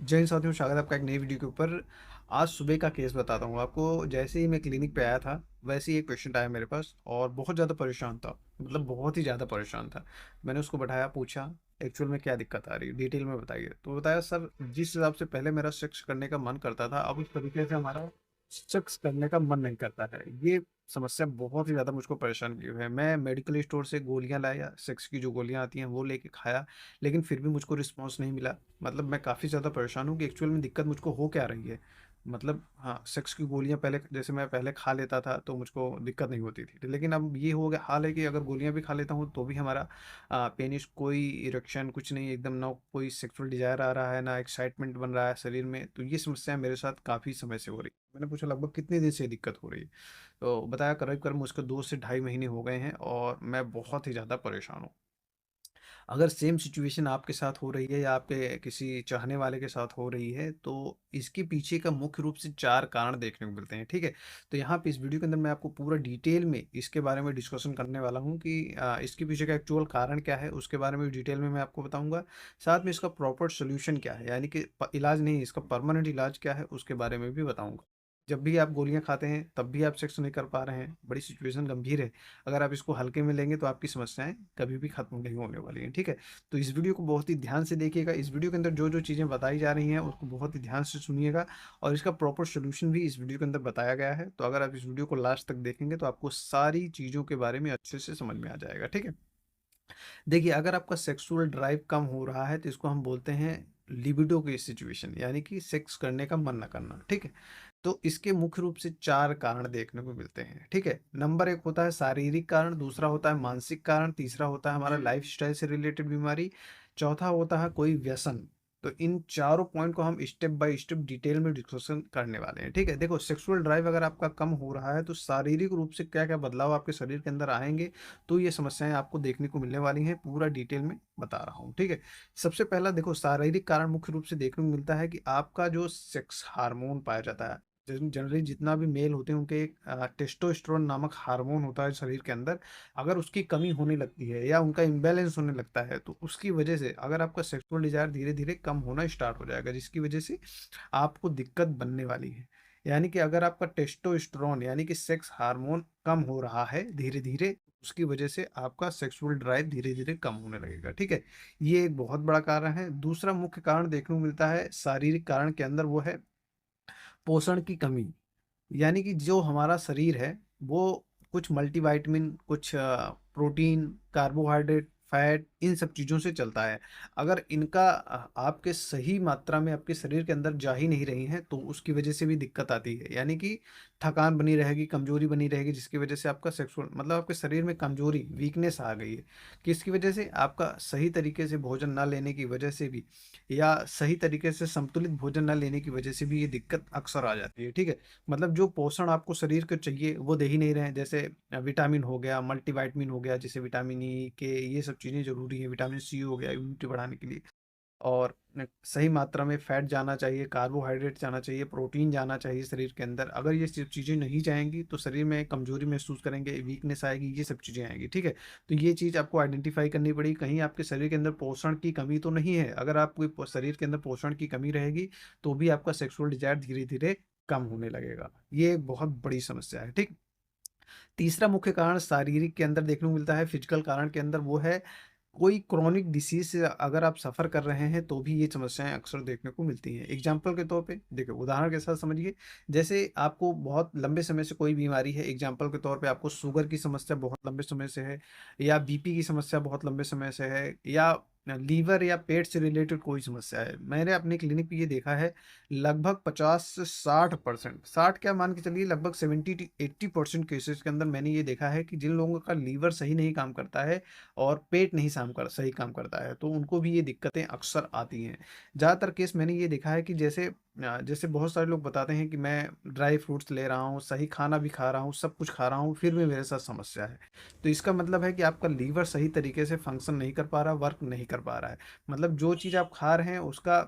जय हिंद साथियों, स्वागत है आपका एक नई वीडियो के ऊपर। आज सुबह का केस बताता हूँ आपको। जैसे ही मैं क्लिनिक पे आया था, वैसे ही एक पेशेंट आया मेरे पास और बहुत ज़्यादा परेशान था। मतलब बहुत ही ज़्यादा परेशान था। मैंने उसको बैठाया, पूछा एक्चुअल में क्या दिक्कत आ रही है, डिटेल में बताइए। तो बताया, सर जिस हिसाब से पहले मेरा सेक्स करने का मन करता था, अब उस तरीके से हमारा सेक्स करने का मन नहीं करता है। ये समस्या बहुत ही ज़्यादा मुझको परेशान की हुई है। मैं मेडिकल स्टोर से गोलियां लाया, सेक्स की जो गोलियां आती हैं वो लेके खाया, लेकिन फिर भी मुझको रिस्पॉन्स नहीं मिला। मतलब मैं काफ़ी ज़्यादा परेशान हूँ कि एक्चुअल में दिक्कत मुझको हो क्या रही है। मतलब हाँ, सेक्स की गोलियां पहले जैसे मैं पहले खा लेता था तो मुझको दिक्कत नहीं होती थी, लेकिन अब ये हो गया हाल है कि अगर गोलियां भी खा लेता हूँ तो भी हमारा पेनिस कोई इरेक्शन कुछ नहीं, एकदम ना कोई सेक्सुअल डिजायर आ रहा है, ना एक्साइटमेंट बन रहा है शरीर में। तो ये समस्या मेरे साथ काफ़ी समय से हो रही है। मैंने पूछा लगभग कितने दिन से ये दिक्कत हो रही है, तो बताया करीब करीब मुझको 2 से ढाई महीने हो गए हैं और मैं बहुत ही ज़्यादा परेशान हूँ। अगर सेम सिचुएशन आपके साथ हो रही है या आपके किसी चाहने वाले के साथ हो रही है, तो इसके पीछे का मुख्य रूप से 4 कारण देखने को मिलते हैं, ठीक है? तो यहाँ पे इस वीडियो के अंदर मैं आपको पूरा डिटेल में इसके बारे में डिस्कशन करने वाला हूँ कि इसके पीछे का एक्चुअल कारण क्या है, उसके बारे में डिटेल में मैं आपको बताऊँगा। साथ में इसका प्रॉपर सॉल्यूशन क्या है, यानी कि प इलाज नहीं, इसका परमानेंट इलाज क्या है, उसके बारे में भी बताऊँगा। जब भी आप गोलियाँ खाते हैं, तब भी आप सेक्स नहीं कर पा रहे हैं, बड़ी सिचुएशन गंभीर है। अगर आप इसको हल्के में लेंगे तो आपकी समस्याएँ कभी भी खत्म नहीं होने वाली हैं, ठीक है? तो इस वीडियो को बहुत ही ध्यान से देखिएगा। इस वीडियो के अंदर जो-जो चीज़ें बताई जा रही हैं, उसको बहुत ही ध्यान से सुनिएगा और इसका प्रॉपर सॉल्यूशन भी इस वीडियो के अंदर बताया गया है। तो अगर आप इस वीडियो को लास्ट तक देखेंगे तो आपको सारी चीज़ों के बारे में अच्छे से समझ में आ जाएगा, ठीक है? देखिए, अगर आपका सेक्सुअल ड्राइव कम हो रहा है तो इसको हम बोलते हैं लिबिडो की सिचुएशन, यानी कि सेक्स करने का मन ना करना, ठीक है? तो इसके मुख्य रूप से 4 कारण देखने को मिलते हैं, ठीक है? नंबर 1 होता है शारीरिक कारण, दूसरा होता है मानसिक कारण, तीसरा होता है हमारा लाइफ़स्टाइल से रिलेटेड बीमारी, चौथा होता है कोई व्यसन। तो इन चारों पॉइंट को हम स्टेप बाय स्टेप डिटेल में डिस्कशन करने वाले हैं, ठीक है? देखो, सेक्सुअल ड्राइव अगर आपका कम हो रहा है तो शारीरिक रूप से क्या-क्या बदलाव आपके शरीर के अंदर आएँगे, तो ये समस्याएँ आपको देखने को मिलने वाली हैं, पूरा डिटेल में बता रहा हूँ, ठीक है? सबसे पहला देखो, शारीरिक कारण मुख्य रूप से देखने को मिलता है कि आपका जो सेक्स हार्मोन पाया जाता है, जनरली जितना भी मेल होते हैं उनके एक टेस्टोस्टेरोन नामक हार्मोन होता है शरीर के अंदर। अगर उसकी कमी होने लगती है या उनका इम्बैलेंस होने लगता है, तो उसकी वजह से अगर आपका सेक्सुअल डिज़ायर धीरे-धीरे कम होना स्टार्ट हो जाएगा, जिसकी वजह से आपको दिक्कत बनने वाली है। यानी कि अगर आपका टेस्टोस्टेरोन यानी कि सेक्स हार्मोन कम हो रहा है धीरे-धीरे, उसकी वजह से आपका सेक्सुअल ड्राइव धीरे-धीरे कम होने लगेगा, ठीक है? ये एक बहुत बड़ा कारण है। दूसरा मुख्य कारण देखने को मिलता है शारीरिक कारण के अंदर, वो है पोषण की कमी। यानी कि जो हमारा शरीर है, वो कुछ मल्टीविटामिन, कुछ प्रोटीन, कार्बोहाइड्रेट, फैट, इन सब चीज़ों से चलता है। अगर इनका आपके सही मात्रा में आपके शरीर के अंदर जा ही नहीं रही हैं, तो उसकी वजह से भी दिक्कत आती है। यानी कि थकान बनी रहेगी, कमज़ोरी बनी रहेगी, जिसकी वजह से आपका सेक्सुअल मतलब आपके शरीर में कमज़ोरी, वीकनेस आ गई है। किसकी वजह से? आपका सही तरीके से भोजन ना लेने की वजह से भी, या सही तरीके से संतुलित भोजन ना लेने की वजह से भी ये दिक्कत अक्सर आ जाती है, ठीक है? मतलब जो पोषण आपको शरीर को चाहिए वो दे ही नहीं रहे हैं। जैसे विटामिन हो गया, मल्टीविटामिन हो गया, जैसे विटामिन ई के, ये सब चीज़ें ज़रूरी है। विटामिन सी हो गया इम्यूनिटी बढ़ाने के लिए, और सही मात्रा में फैट जाना चाहिए, कार्बोहाइड्रेट जाना चाहिए, प्रोटीन जाना चाहिए शरीर के अंदर। अगर ये सब चीज़ें नहीं जाएंगी तो शरीर में कमजोरी महसूस करेंगे, वीकनेस आएगी, ये सब चीज़ें आएंगी, ठीक है? तो ये चीज़ आपको आइडेंटिफाई करनी पड़ेगी, कहीं आपके शरीर के अंदर पोषण की कमी तो नहीं है। अगर आपको शरीर के अंदर पोषण की कमी रहेगी तो भी आपका सेक्सुअल डिजायर धीरे धीरे कम होने लगेगा। ये एक बहुत बड़ी समस्या है, ठीक? तीसरा मुख्य कारण शारीरिक के अंदर देखने को मिलता है, फिजिकल कारण के अंदर, वो है कोई क्रोनिक डिसीज से अगर आप सफ़र कर रहे हैं तो भी ये समस्याएँ अक्सर देखने को मिलती हैं। एग्ज़ाम्पल के तौर पे देखिए, उदाहरण के साथ समझिए, जैसे आपको बहुत लंबे समय से कोई बीमारी है, एग्ज़ाम्पल के तौर पे आपको शुगर की समस्या बहुत लंबे समय से है, या बीपी की समस्या बहुत लंबे समय से है, या लीवर या पेट से रिलेटेड कोई समस्या है। मैंने अपने क्लिनिक पे ये देखा है, लगभग 50 से 60%, 60 क्या मान के चलिए, लगभग 70 टू 80% केसेज़ के अंदर मैंने ये देखा है कि जिन लोगों का लीवर सही नहीं काम करता है और पेट नहीं सही काम करता है, तो उनको भी ये दिक्कतें अक्सर आती हैं। ज़्यादातर केस मैंने ये देखा है कि जैसे बहुत सारे लोग बताते हैं कि मैं ड्राई फ्रूट्स ले रहा हूँ, सही खाना भी खा रहा हूँ, सब कुछ खा रहा हूँ, फिर भी मेरे साथ समस्या है। तो इसका मतलब है कि आपका लीवर सही तरीके से फंक्शन नहीं कर पा रहा, वर्क नहीं कर पा रहा है। मतलब जो चीज़ आप खा रहे हैं उसका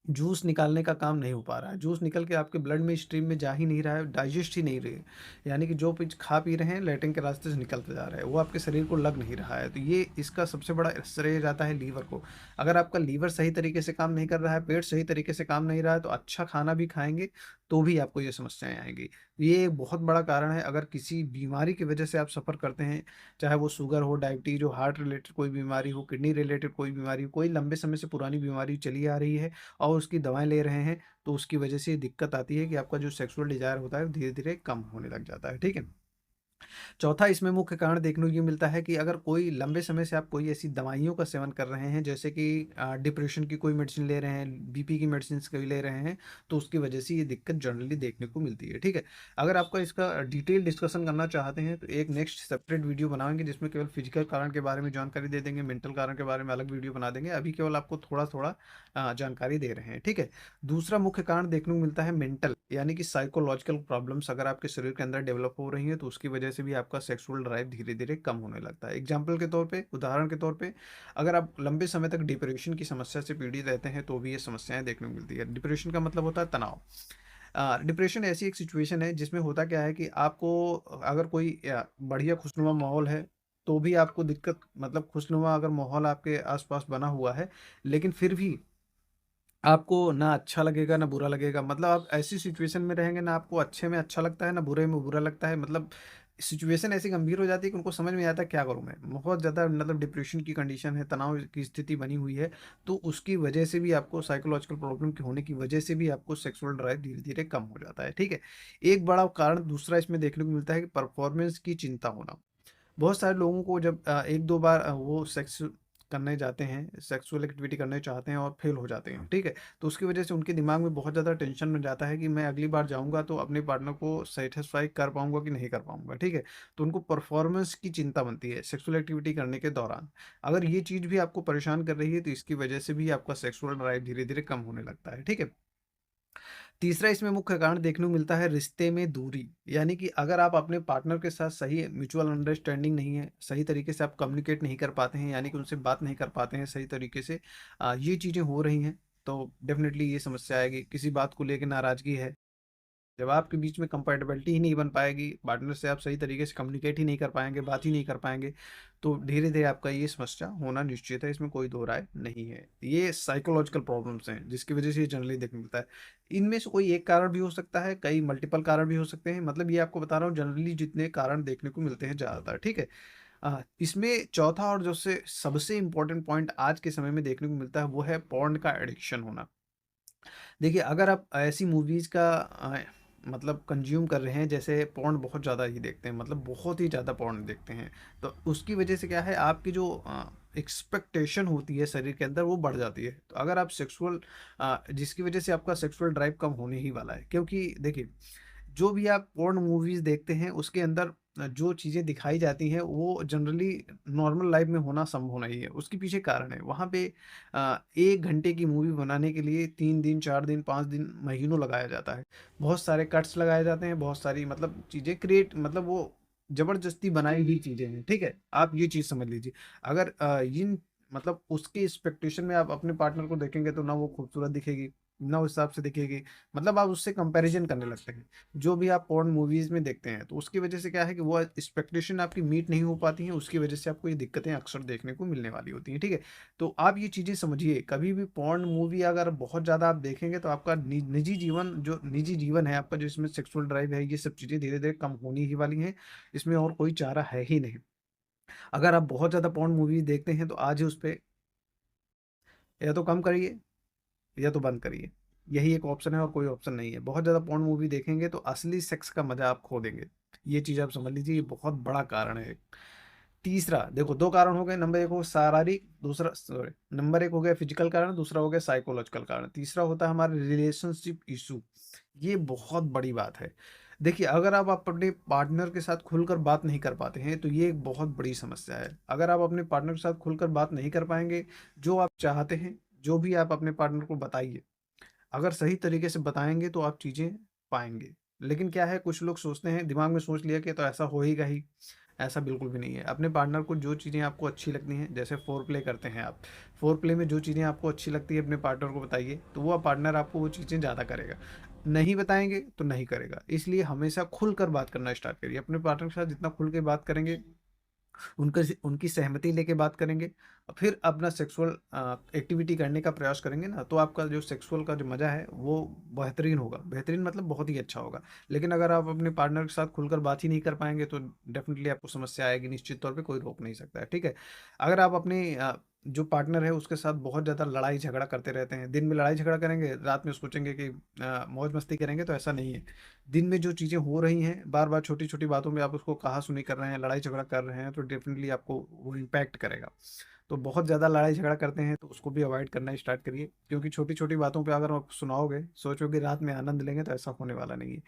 जूस निकालने का काम नहीं हो पा रहा है। जूस निकल के आपके ब्लड में स्ट्रीम में जा ही नहीं रहा है, डाइजेस्ट ही नहीं रही है। यानी कि जो कुछ खा पी रहे हैं लैट्रिन के रास्ते से निकलता जा रहा है, वो आपके शरीर को लग नहीं रहा है। तो ये इसका सबसे बड़ा श्रेय जाता है लीवर को। अगर आपका लीवर सही तरीके से काम नहीं कर रहा है, पेट सही तरीके से काम नहीं रहा है, तो अच्छा खाना भी खाएँगे, तो भी आपको ये समस्याएँ आएँगी। ये एक बहुत बड़ा कारण है। अगर किसी बीमारी की वजह से आप सफ़र करते हैं, चाहे वो शुगर हो, डायबिटीज़ हो, हार्ट रिलेटेड कोई बीमारी हो, किडनी रिलेटेड कोई बीमारी हो, कोई लंबे समय से पुरानी बीमारी चली आ रही है और उसकी दवाएँ ले रहे हैं, तो उसकी वजह से ये दिक्कत आती है कि आपका जो सेक्सुअल डिज़ायर होता है, धीरे-धीरे कम होने लग जाता है, ठीक है? चौथा इसमें मुख्य कारण देखने को ये मिलता है कि अगर कोई लंबे समय से आप कोई ऐसी दवाइयों का सेवन कर रहे हैं, जैसे कि डिप्रेशन की कोई मेडिसिन ले रहे हैं, बीपी की मेडिसिन्स कोई ले रहे हैं, तो उसकी वजह से ये दिक्कत जनरली देखने को मिलती है, ठीक है? अगर आपका इसका डिटेल डिस्कशन करना चाहते हैं, तो एक नेक्स्ट सेपरेट वीडियो बनाएँगे जिसमें केवल फिजिकल कारण के बारे में जानकारी दे देंगे, मेंटल कारण के बारे में अलग वीडियो बना देंगे। अभी केवल आपको थोड़ा-थोड़ा जानकारी दे रहे हैं, ठीक है? दूसरा मुख्य कारण देखने को मिलता है मेंटल, यानी कि साइकोलॉजिकल प्रॉब्लम्स अगर आपके शरीर के अंदर डेवलप हो रही हैं, तो उसकी वजह से भी आपका सेक्सुअल ड्राइव धीरे-धीरे कम होने लगता है। एग्जाम्पल के तौर पे, उदाहरण के तौर पे, अगर आप लंबे समय तक डिप्रेशन की समस्या से पीड़ित रहते हैं, तो भी ये समस्याएँ देखने को मिलती है। डिप्रेशन का मतलब होता है तनाव। डिप्रेशन ऐसी एक सिचुएशन है जिसमें होता क्या है कि आपको अगर कोई बढ़िया खुशनुमा माहौल है, तो भी आपको दिक्कत, मतलब खुशनुमा अगर माहौल आपके आस-पास बना हुआ है, लेकिन फिर भी आपको ना अच्छा लगेगा, ना बुरा लगेगा। मतलब आप ऐसी सिचुएशन में रहेंगे, ना आपको अच्छे में अच्छा लगता है, ना बुरे में बुरा लगता है। मतलब सिचुएशन ऐसी गंभीर हो जाती है कि उनको समझ में नहीं आता क्या करूँ मैं? बहुत ज़्यादा मतलब डिप्रेशन की कंडीशन है, तनाव की स्थिति बनी हुई है, तो उसकी वजह से भी आपको साइकोलॉजिकल प्रॉब्लम के होने की वजह से भी आपको सेक्सुअल ड्राइव धीरे-धीरे कम हो जाता है, ठीक है? एक बड़ा कारण दूसरा इसमें देखने को मिलता है कि परफॉर्मेंस की चिंता होना। बहुत सारे लोगों को जब 1-2 बार वो सेक्स करने जाते हैं, सेक्सुअल एक्टिविटी करने चाहते हैं और फेल हो जाते हैं, ठीक है? तो उसकी वजह से उनके दिमाग में बहुत ज़्यादा टेंशन बन जाता है कि मैं अगली बार जाऊँगा तो अपने पार्टनर को सैटिस्फाई कर पाऊँगा कि नहीं कर पाऊँगा, ठीक है? तो उनको परफॉर्मेंस की चिंता बनती है सेक्सुअल एक्टिविटी करने के दौरान। अगर ये चीज़ भी आपको परेशान कर रही है, तो इसकी वजह से भी आपका सेक्सुअल ड्राइव धीरे-धीरे कम होने लगता है, ठीक है? तीसरा इसमें मुख्य कारण देखने को मिलता है रिश्ते में दूरी। यानी कि अगर आप अपने पार्टनर के साथ सही म्यूचुअल अंडरस्टैंडिंग नहीं है, सही तरीके से आप कम्युनिकेट नहीं कर पाते हैं, यानी कि उनसे बात नहीं कर पाते हैं सही तरीके से, ये चीज़ें हो रही हैं, तो डेफ़िनेटली ये समस्या आएगी। किसी बात को लेके नाराज़गी है, जब आपके बीच में कंपैटिबिलिटी ही नहीं बन पाएगी, पार्टनर से आप सही तरीके से कम्युनिकेट ही नहीं कर पाएँगे, बात ही नहीं कर पाएँगे, तो धीरे-धीरे आपका ये समस्या होना निश्चित है, इसमें कोई दो राय नहीं है। ये साइकोलॉजिकल प्रॉब्लम्स हैं, जिसकी वजह से ये जनरली देखने को मिलता है। इनमें से कोई एक कारण भी हो सकता है, कई मल्टीपल कारण भी हो सकते हैं, मतलब ये आपको बता रहा हूँ जनरली जितने कारण देखने को मिलते हैं ज़्यादातर, ठीक है? इसमें चौथा और जो से सबसे इम्पोर्टेंट पॉइंट आज के समय में देखने को मिलता है, वो है पॉर्न का एडिक्शन होना। देखिए, अगर आप ऐसी मूवीज़ का मतलब कंज़्यूम कर रहे हैं, जैसे पॉर्न बहुत ज़्यादा ही देखते हैं, मतलब बहुत ही ज़्यादा पॉर्न देखते हैं, तो उसकी वजह से क्या है, आपकी जो एक्सपेक्टेशन होती है शरीर के अंदर, वो बढ़ जाती है। तो अगर आप जिसकी वजह से आपका सेक्सुअल ड्राइव कम होने ही वाला है। क्योंकि देखिए, जो भी आप पोर्न मूवीज़ देखते हैं, उसके अंदर जो चीज़ें दिखाई जाती हैं, वो जनरली नॉर्मल लाइफ़ में होना संभव नहीं है। उसके पीछे कारण है। वहाँ पे 1 घंटे की मूवी बनाने के लिए 3 दिन, 4 दिन, 5 दिन, महीनों लगाया जाता है। बहुत सारे कट्स लगाए जाते हैं, बहुत सारी मतलब चीज़ें क्रिएट, मतलब वो ज़बरदस्ती बनाई हुई चीज़ें हैं, ठीक है? आप ये चीज़ समझ लीजिए। अगर इन मतलब उसके एक्सपेक्टेशन में आप अपने पार्टनर को देखेंगे, तो ना वो खूबसूरत दिखेगी, ना उस हिसाब से दिखेगी। मतलब आप उससे कंपैरिज़न करने लगते हैं। जो भी आप पोर्न मूवीज़ में देखते हैं, तो उसकी वजह से क्या है कि वो एक्सपेक्टेशन आपकी मीट नहीं हो पाती हैं, उसकी वजह से आपको ये दिक्कतें अक्सर देखने को मिलने वाली होती हैं, ठीक है? तो आप ये चीज़ें समझिए, कभी भी पोर्न मूवी अगर बहुत ज़्यादा आप देखेंगे, तो आपका निजी जीवन है आपका, जो इसमें सेक्सुअल ड्राइव है, ये सब चीज़ें धीरे-धीरे कम होने ही वाली हैं। इसमें और कोई चारा है ही नहीं। अगर आप बहुत ज़्यादा पोर्न मूवीज़ देखते हैं, तो आज ही उसपे या तो कम करिए या तो बंद करिए। यही एक ऑप्शन है और कोई ऑप्शन नहीं है। बहुत ज़्यादा पोर्न मूवी देखेंगे तो असली सेक्स का मज़ा आप खो देंगे। ये चीज़ आप समझ लीजिए, ये बहुत बड़ा कारण है। तीसरा देखो, 2 कारण हो गए, नंबर 1 हो शारीरिक, दूसरा सॉरी, नंबर 1 हो गया फिज़िकल कारण, दूसरा हो गया साइकोलॉजिकल कारण, तीसरा होता है हमारा रिलेशनशिप इश्यू। ये बहुत बड़ी बात है। देखिए, अगर आप अपने पार्टनर के साथ खुलकर बात नहीं कर पाते हैं, तो ये एक बहुत बड़ी समस्या है। अगर आप अपने पार्टनर के साथ खुलकर बात नहीं कर पाएँगे, जो आप चाहते हैं, जो भी आप अपने पार्टनर को बताइए, अगर सही तरीके से बताएँगे तो आप चीज़ें पाएँगे। लेकिन क्या है, कुछ लोग सोचते हैं, दिमाग में सोच लिया कि तो ऐसा हो ही। ऐसा बिल्कुल भी नहीं है। अपने पार्टनर को जो चीज़ें आपको अच्छी लगती हैं, जैसे फ़ोर प्ले करते हैं आप, फ़ोर प्ले में जो चीज़ें आपको अच्छी लगती है अपने पार्टनर को बताइए, तो वो पार्टनर आपको वो चीज़ें ज़्यादा करेगा। नहीं बताएँगे तो नहीं करेगा। इसलिए हमेशा खुलकर बात करना स्टार्ट करिए। अपने पार्टनर के साथ जितना खुल के बात करेंगे, उनकी सहमति लेके बात करेंगे, और फिर अपना सेक्सुअल एक्टिविटी करने का प्रयास करेंगे ना, तो आपका जो सेक्सुअल का जो मज़ा है वो बेहतरीन होगा। बेहतरीन मतलब बहुत ही अच्छा होगा। लेकिन अगर आप अपने पार्टनर के साथ खुलकर बात ही नहीं कर पाएंगे तो डेफिनेटली आपको समस्या आएगी, निश्चित तौर पे कोई रोक नहीं सकता है, ठीक है। अगर आप अपने जो पार्टनर है उसके साथ बहुत ज़्यादा लड़ाई झगड़ा करते रहते हैं, दिन में लड़ाई झगड़ा करेंगे, रात में सोचेंगे कि मौज मस्ती करेंगे, तो ऐसा नहीं है। दिन में जो चीज़ें हो रही हैं, बार-बार छोटी-छोटी बातों में आप उसको कहा-सुनी कर रहे हैं, लड़ाई-झगड़ा कर रहे हैं, तो डेफ़िनिटली आपको वो इम्पैक्ट करेगा। तो बहुत ज़्यादा लड़ाई-झगड़ा करते हैं, तो उसको भी अवॉइड करना स्टार्ट करिए, क्योंकि छोटी-छोटी बातों पे अगर आप सुनाओगे, सोचोगे रात में आनंद लेंगे, तो ऐसा होने वाला नहीं है।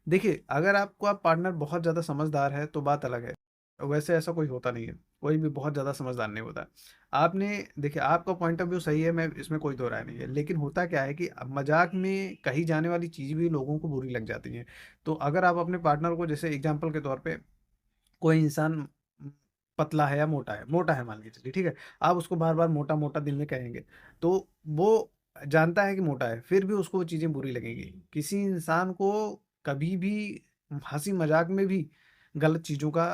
देखिए, अगर आपका पार्टनर बहुत ज़्यादा समझदार है, तो बात अलग है। वैसे ऐसा कोई होता नहीं है, कोई भी बहुत ज़्यादा समझदार नहीं होता। आपने देखिए, आपका पॉइंट ऑफ व्यू सही है, मैं इसमें कोई दो राय नहीं है। लेकिन होता क्या है कि मज़ाक में कही जाने वाली चीज़ भी लोगों को बुरी लग जाती हैं। तो अगर आप अपने पार्टनर को, जैसे एग्ज़ाम्पल के तौर पे, कोई इंसान पतला है या मोटा है मान के चलिए, ठीक है? आप उसको बार-बार मोटा-मोटा दिन में कहेंगे, तो वो जानता है कि मोटा है, फिर भी उसको वो चीज़ें बुरी लगेंगी। किसी इंसान को कभी भी हँसी-मज़ाक में भी गलत चीज़ों का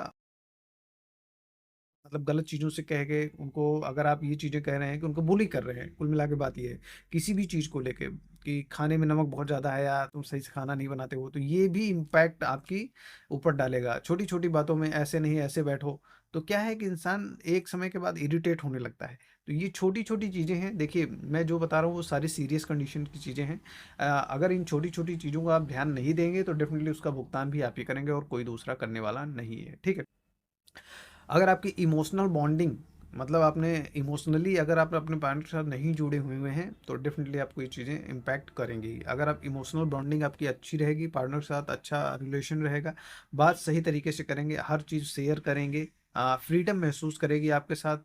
मतलब गलत चीज़ों से कह के उनको, अगर आप ये चीज़ें कह रहे हैं कि उनको बुली कर रहे हैं, कुल मिला के बात ये है। किसी भी चीज़ को लेके कि खाने में नमक बहुत ज़्यादा है या तुम सही से खाना नहीं बनाते हो, तो ये भी इम्पैक्ट आपकी ऊपर डालेगा। छोटी-छोटी बातों में ऐसे नहीं ऐसे बैठो, तो क्या है कि इंसान एक समय के बाद इरिटेट होने लगता है। तो ये छोटी-छोटी चीज़ें हैं। देखिए, मैं जो बता रहा हूँ वो सारी सीरियस कंडीशन की चीज़ें हैं। अगर इन छोटी-छोटी चीज़ों को आप ध्यान नहीं देंगे तो डेफ़िनिटली उसका भुगतान भी आप ही करेंगे और कोई दूसरा करने वाला नहीं है। ठीक है? अगर आपकी इमोशनल बॉन्डिंग, मतलब आपने इमोशनली अगर आप अपने पार्टनर के साथ नहीं जुड़े हुए हैं, तो डेफिनेटली आपको ये चीज़ें इम्पैक्ट करेंगी। अगर आप इमोशनल बॉन्डिंग आपकी अच्छी रहेगी, पार्टनर के साथ अच्छा रिलेशन रहेगा, बात सही तरीके से करेंगे, हर चीज़ शेयर करेंगे, फ्रीडम महसूस करेगी आपके साथ,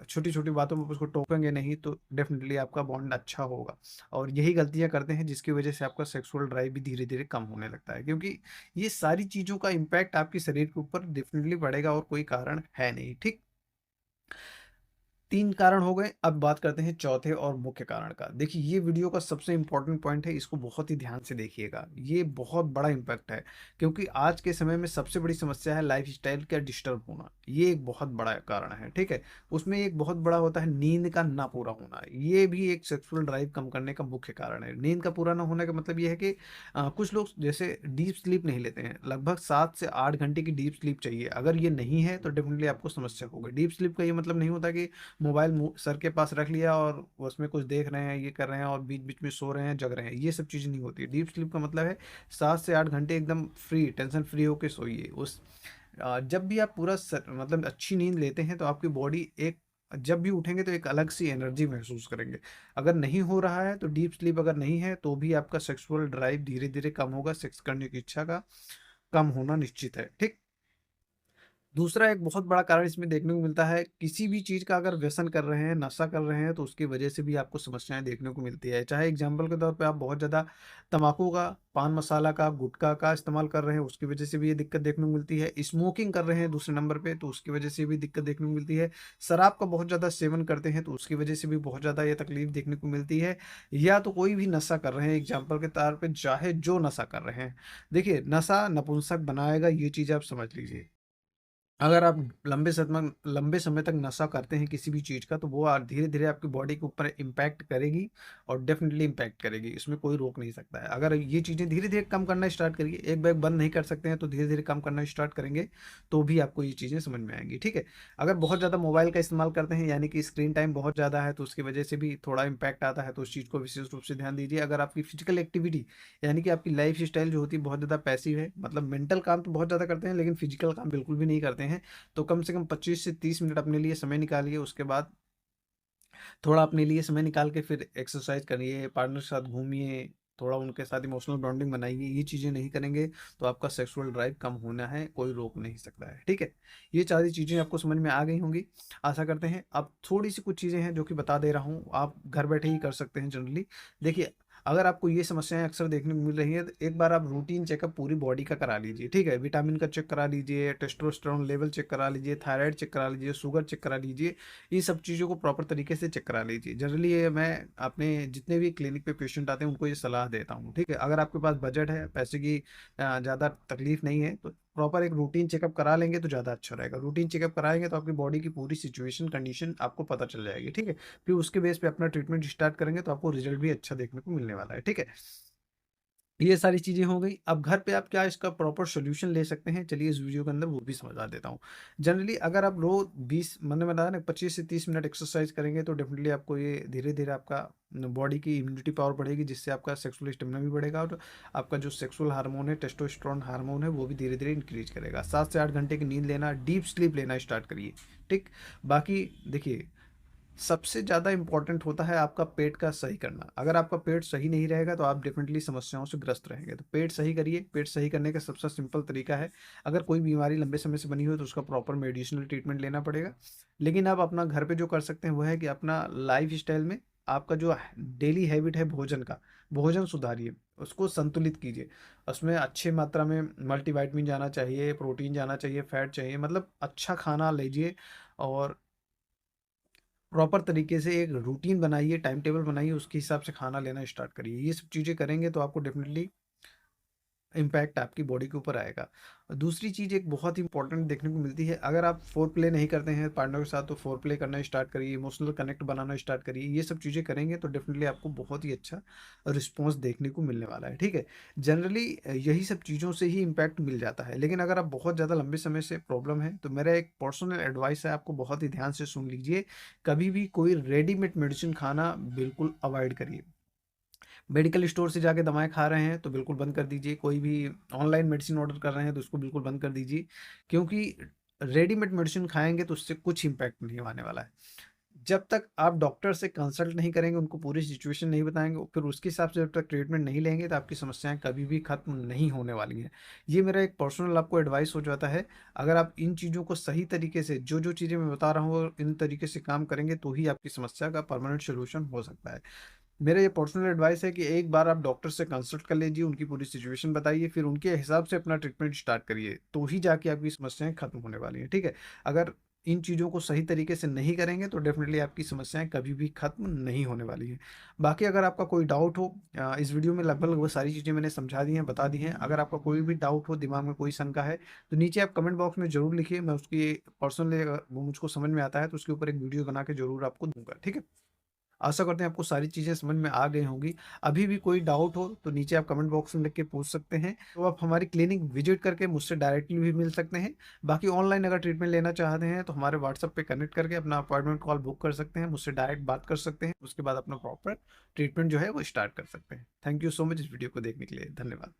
छोटी छोटी बातों में उसको टोकेंगे नहीं, तो डेफिनेटली आपका बॉन्ड अच्छा होगा। और यही गलतियां करते हैं जिसकी वजह से आपका सेक्सुअल ड्राइव भी धीरे धीरे कम होने लगता है, क्योंकि ये सारी चीज़ों का इम्पैक्ट आपके शरीर के ऊपर डेफ़िनिटली पड़ेगा और कोई कारण है नहीं, ठीक? 3 कारण हो गए, अब बात करते हैं चौथे और मुख्य कारण का। देखिए, ये वीडियो का सबसे इम्पोर्टेंट पॉइंट है, इसको बहुत ही ध्यान से देखिएगा। ये बहुत बड़ा इम्पैक्ट है, क्योंकि आज के समय में सबसे बड़ी समस्या है लाइफ़स्टाइल का डिस्टर्ब होना। ये एक बहुत बड़ा कारण है, ठीक है? उसमें एक बहुत बड़ा होता है नींद का ना पूरा होना। ये भी एक सेक्सुअल ड्राइव कम करने का मुख्य कारण है। नींद का पूरा ना होने का मतलब ये है कि कुछ लोग जैसे डीप स्लीप नहीं लेते हैं। लगभग 7 से 8 घंटे की डीप स्लीप चाहिए। अगर ये नहीं है, तो डेफ़िनिटली आपको समस्या होगी। डीप स्लीप का ये मतलब नहीं होता कि मोबाइल मुँह सर के पास रख लिया और उसमें कुछ देख रहे हैं, ये कर रहे हैं और बीच-बीच में सो रहे हैं, जग रहे हैं, ये सब चीज़ें नहीं होती। डीप स्लीप का मतलब है 7 से 8 घंटे एकदम फ्री, टेंशन फ्री होके सोइए। जब भी आप पूरा मतलब अच्छी नींद लेते हैं तो आपकी बॉडी एक, जब भी उठेंगे तो एक अलग सी एनर्जी महसूस करेंगे। अगर नहीं हो रहा है तो डीप स्लीप अगर नहीं है तो भी आपका सेक्सुअल ड्राइव धीरे-धीरे कम होगा, सेक्स करने की इच्छा का कम होना निश्चित है। ठीक? दूसरा एक बहुत बड़ा कारण इसमें देखने को मिलता है, किसी भी चीज़ का अगर व्यसन कर रहे हैं, नशा कर रहे हैं, तो उसकी वजह से भी आपको समस्याएँ देखने को मिलती है। चाहे एग्ज़ाम्पल के तौर पे आप बहुत ज़्यादा तम्बाकू का, पान मसाला का, गुटखा का इस्तेमाल कर रहे हैं, उसकी वजह से भी ये दिक्कत देखने को मिलती है। स्मोकिंग कर रहे हैं दूसरे नंबर पे, तो उसकी वजह से भी दिक्कत देखने को मिलती है। शराब का बहुत ज़्यादा सेवन करते हैं, तो उसकी वजह से भी बहुत ज़्यादा ये तकलीफ़ देखने को मिलती है। या तो कोई भी नशा कर रहे हैं, एग्ज़ाम्पल के तौर पे चाहे जो नशा कर रहे हैं। देखिए, नशा नपुंसक बनाएगा, ये चीज़ आप समझ लीजिए। अगर आप लंबे समय तक नशा करते हैं किसी भी चीज़ का, तो वो धीरे-धीरे आपकी बॉडी के ऊपर इम्पैक्ट करेगी और डेफ़िनिटली इम्पैक्ट करेगी। इसमें कोई रोक नहीं सकता है। अगर ये चीज़ें धीरे-धीरे कम करना स्टार्ट करिए, एक बैग बंद नहीं कर सकते हैं, तो धीरे-धीरे कम करना स्टार्ट करेंगे, तो भी आपको ये चीज़ें समझ में आएँगी, ठीक है? अगर बहुत ज़्यादा मोबाइल का इस्तेमाल करते हैं, यानी कि स्क्रीन टाइम बहुत ज़्यादा है, तो उसकी वजह से भी थोड़ा इम्पैक्ट आता है, तो उस चीज़ को विशेष रूप से ध्यान दीजिए। अगर आपकी फिज़िकल एक्टिविटी, यानी कि आपकी लाइफ़स्टाइल जो होती है बहुत ज़्यादा पैसिव है, मतलब मेंटल काम तो बहुत ज़्यादा करते हैं, लेकिन फिज़िकल काम बिल्कुल भी नहीं करते हैं, तो कम से कम 25 से 30 मिनट अपने लिए समय निकालिए। उसके बाद थोड़ा अपने लिए समय निकाल के फिर एक्सरसाइज करिए, पार्टनर के साथ घूमिए, थोड़ा उनके साथ इमोशनल बॉन्डिंग बनाइए। ये चीज़ें नहीं करेंगे तो आपका सेक्सुअल ड्राइव कम होना है, कोई रोक नहीं सकता है, ठीक है? ये सारी चीज़ें आपको समझ में आ गई होंगी, आशा करते हैं। अब थोड़ी सी कुछ चीज़ें हैं जो कि बता दे रहा हूँ, आप घर बैठे ही कर सकते हैं जनरली। देखिए, अगर आपको ये समस्याएं अक्सर देखने को मिल रही हैं, तो एक बार आप रूटीन चेकअप पूरी बॉडी का करा लीजिए, ठीक है। विटामिन का चेक करा लीजिए, टेस्टोस्टेरोन लेवल चेक करा लीजिए, थायराइड चेक करा लीजिए, शुगर चेक करा लीजिए। ये सब चीज़ों को प्रॉपर तरीके से चेक करा लीजिए। जनरली ये मैं अपने जितने भी क्लिनिक पे पेशेंट आते हैं उनको ये सलाह देता हूँ, ठीक है। अगर आपके पास बजट है, पैसे की ज़्यादा तकलीफ नहीं है, तो प्रॉपर एक रूटीन चेकअप करा लेंगे तो ज़्यादा अच्छा रहेगा। रूटीन चेकअप कराएंगे तो आपकी बॉडी की पूरी सिचुएशन कंडीशन आपको पता चल जाएगी, ठीक है। फिर उसके बेस पे अपना ट्रीटमेंट स्टार्ट करेंगे तो आपको रिजल्ट भी अच्छा देखने को मिलने वाला है, ठीक है। ये सारी चीज़ें हो गई। अब घर पे आप क्या इसका प्रॉपर सॉल्यूशन ले सकते हैं, चलिए इस वीडियो के अंदर वो भी समझा देता हूँ। जनरली अगर आप रोज़ 20 मैंने बताया ना 25 से 30 मिनट एक्सरसाइज करेंगे तो डेफिनेटली आपको ये धीरे-धीरे आपका बॉडी की इम्यूनिटी पावर बढ़ेगी, जिससे आपका सेक्सुअल स्टेमिना भी बढ़ेगा और आपका जो सेक्सुअल हार्मोन है, टेस्टोस्टेरोन हार्मोन है, वो भी धीरे-धीरे इंक्रीज करेगा। 7 से 8 घंटे की नींद लेना, डीप स्लीप लेना स्टार्ट करिए, ठीक। बाकी देखिए, सबसे ज़्यादा इम्पोर्टेंट होता है आपका पेट का सही करना। अगर आपका पेट सही नहीं रहेगा तो आप डेफिनेटली समस्याओं से ग्रस्त रहेंगे। तो पेट सही करिए। पेट सही करने का सबसे सिंपल तरीका है, अगर कोई बीमारी लंबे समय से बनी हो तो उसका प्रॉपर मेडिसिनल ट्रीटमेंट लेना पड़ेगा। लेकिन आप अपना घर पे जो कर सकते हैं वो है कि अपना लाइफ स्टाइल में आपका जो डेली हैबिट है भोजन का, भोजन सुधारिए, उसको संतुलित कीजिए। उसमें अच्छी मात्रा में मल्टीविटामिन जाना चाहिए, प्रोटीन जाना चाहिए, फैट चाहिए, मतलब अच्छा खाना लीजिए और प्रॉपर तरीके से एक रूटीन बनाइए, टाइम टेबल बनाइए, उसके हिसाब से खाना लेना स्टार्ट करिए। ये सब चीज़ें करेंगे तो आपको डेफ़िनिटली इम्पैक्ट आपकी बॉडी के ऊपर आएगा। दूसरी चीज़ एक बहुत ही इंपॉर्टेंट देखने को मिलती है, अगर आप फोर प्ले नहीं करते हैं पार्टनर के साथ तो फोर प्ले करना स्टार्ट करिए, इमोशनल कनेक्ट बनाना स्टार्ट करिए। ये सब चीज़ें करेंगे तो डेफिनेटली आपको बहुत ही अच्छा रिस्पॉन्स देखने को मिलने वाला है, ठीक है। जनरली यही सब चीज़ों से ही इम्पैक्ट मिल जाता है। लेकिन अगर आप बहुत ज़्यादा लंबे समय से प्रॉब्लम है तो मेरा एक पर्सनल एडवाइस है, आपको बहुत ही ध्यान से सुन लीजिए। कभी भी कोई रेडीमेड मेडिसिन खाना बिल्कुल अवॉइड करिए। मेडिकल स्टोर से जाके दवाएँ खा रहे हैं तो बिल्कुल बंद कर दीजिए। कोई भी ऑनलाइन मेडिसिन ऑर्डर कर रहे हैं तो उसको बिल्कुल बंद कर दीजिए। क्योंकि रेडीमेड मेडिसिन खाएँगे तो उससे कुछ इम्पैक्ट नहीं आने वाला है। जब तक आप डॉक्टर से कंसल्ट नहीं करेंगे, उनको पूरी सिचुएशन नहीं बताएँगे, फिर उसके हिसाब से जब तक ट्रीटमेंट नहीं लेंगे तो आपकी समस्याएँ कभी भी खत्म नहीं होने वाली हैं। ये मेरा एक पर्सनल आपको एडवाइस हो जाता है। अगर आप इन चीज़ों को सही तरीके से जो-जो चीज़ें मैं बता रहा हूँ इन तरीके से काम करेंगे तो ही आपकी समस्या का परमानेंट सॉल्यूशन हो सकता है। मेरा ये पर्सनल एडवाइस है कि एक बार आप डॉक्टर से कंसल्ट कर लीजिए, उनकी पूरी सिचुएशन बताइए, फिर उनके हिसाब से अपना ट्रीटमेंट स्टार्ट करिए, तो ही जाके आपकी समस्याएँ खत्म होने वाली हैं, ठीक है? अगर इन चीज़ों को सही तरीके से नहीं करेंगे तो डेफ़िनिटली आपकी समस्याएँ कभी भी खत्म नहीं होने वाली हैं। बाकी अगर आपका कोई डाउट हो इस वीडियो में लगभग वो सारी चीज़ें मैंने समझा दी हैं, बता दी हैं। अगर आपका कोई भी डाउट हो, दिमाग में कोई शंका है, तो नीचे आप कमेंट बॉक्स में ज़रूर लिखिए। मैं उसकी पर्सनली अगर वो मुझको समझ में आता है तो उसके ऊपर एक वीडियो बना के ज़रूर आपको दूँगा, ठीक है? आशा करते हैं आपको सारी चीज़ें समझ में आ गई होंगी। अभी भी कोई डाउट हो तो नीचे आप कमेंट बॉक्स में लिख के पूछ सकते हैं। तो आप हमारी क्लिनिक विज़िट करके मुझसे डायरेक्टली भी मिल सकते हैं। बाकी ऑनलाइन अगर ट्रीटमेंट लेना चाहते हैं तो हमारे व्हाट्सएप पे कनेक्ट करके अपना अपॉइंटमेंट कॉल बुक कर सकते हैं। मुझसे डायरेक्ट बात कर सकते हैं। उसके बाद अपना प्रॉपर ट्रीटमेंट जो है वो स्टार्ट कर सकते हैं। थैंक यू सो मच इस वीडियो को देखने के लिए। धन्यवाद।